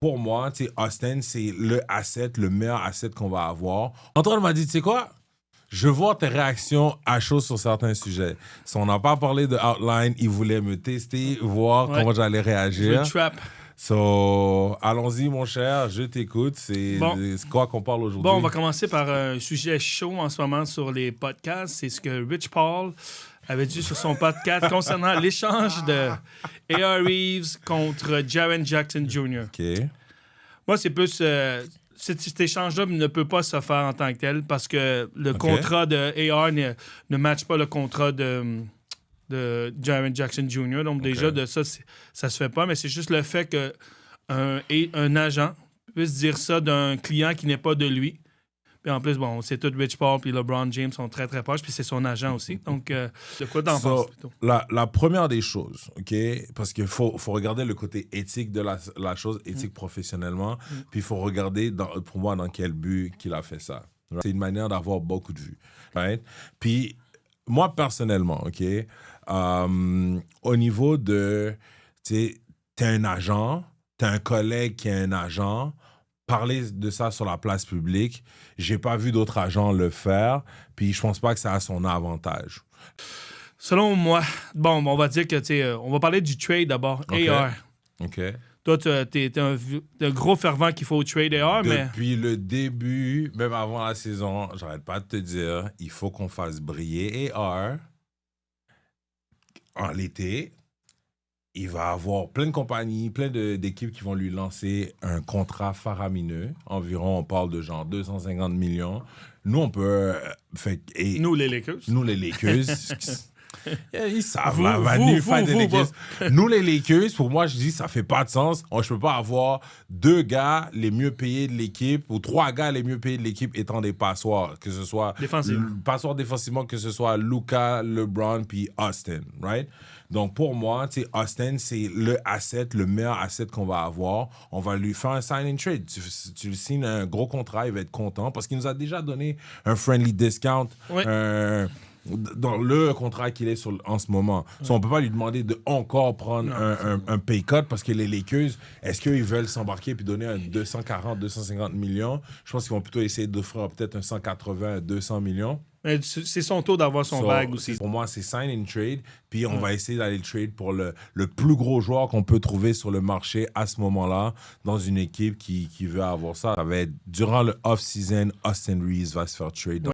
pour moi, tu sais, Austin, c'est le meilleur asset qu'on va avoir. Antoine m'a dit, tu sais quoi? Je vois tes réactions à chaud sur certains sujets. Si on n'a pas parlé de Outline, il voulait me tester, voir comment j'allais Je réagir. veux trap. So, allons-y, mon cher, je t'écoute. C'est quoi qu'on parle aujourd'hui? Bon, on va commencer par un sujet chaud en ce moment sur les podcasts. C'est ce que Rich Paul avait dit sur son podcast concernant l'échange de A.R. Reeves contre Jaren Jackson Jr. OK. Moi, c'est plus... cet échange-là ne peut pas se faire en tant que tel parce que le contrat de AR ne matche pas le contrat de Jaren Jackson Jr. Donc, déjà, de ça, ça se fait pas. Mais c'est juste le fait qu'un agent puisse dire ça d'un client qui n'est pas de lui. Puis en plus, bon, c'est tout Rich Paul puis LeBron James sont très, très proches. Puis c'est son agent aussi. Donc, de quoi t'en penses plutôt? La première des choses, OK? Parce qu'il faut regarder le côté éthique de la chose, éthique professionnellement. Puis il faut regarder, pour moi, dans quel but qu'il a fait ça. Right? C'est une manière d'avoir beaucoup de vues. Right? Puis moi, personnellement, OK? Au niveau de, tu sais, t'es un agent, t'as un collègue qui est un agent, parler de ça sur la place publique, j'ai pas vu d'autres agents le faire, puis je pense pas que ça a son avantage. Selon moi, bon, on va dire que, tu sais, on va parler du trade d'abord, Okay. AR. OK. Toi, t'es un gros fervent qu'il faut trade AR, mais... Depuis le début, même avant la saison, j'arrête pas de te dire, il faut qu'on fasse briller AR en l'été. Il va avoir plein de compagnies, plein d'équipes qui vont lui lancer un contrat faramineux. Environ, on parle de genre 250 millions. Nous, on peut... Nous, les Lakers. Nous, les Lakers... Ils savent, Vous, là, Nous, les Lakers, pour moi, je dis, ça fait pas de sens. Je peux pas avoir 2 gars les mieux payés de l'équipe ou 3 gars les mieux payés de l'équipe étant des passoires, que ce soit... Passoires défensivement, que ce soit Luka, LeBron, puis Austin, right? Donc, pour moi, tu sais, Austin, c'est le meilleur asset qu'on va avoir. On va lui faire un sign and trade. Tu lui signes un gros contrat, il va être content parce qu'il nous a déjà donné un friendly discount. Oui. Dans le contrat qu'il est en ce moment. So, on ne peut pas lui demander de encore prendre un pay cut parce que les Lakers, est-ce qu'ils veulent s'embarquer et donner un 240, 250 millions? Je pense qu'ils vont plutôt essayer d'offrir peut-être un 180, 200 millions. Mais c'est son tour d'avoir son bag aussi. Pour moi, c'est sign and trade. Puis on va essayer d'aller trade pour le plus gros joueur qu'on peut trouver sur le marché à ce moment-là dans une équipe qui veut avoir ça. Ça va être durant le off-season, Austin Reeves va se faire trade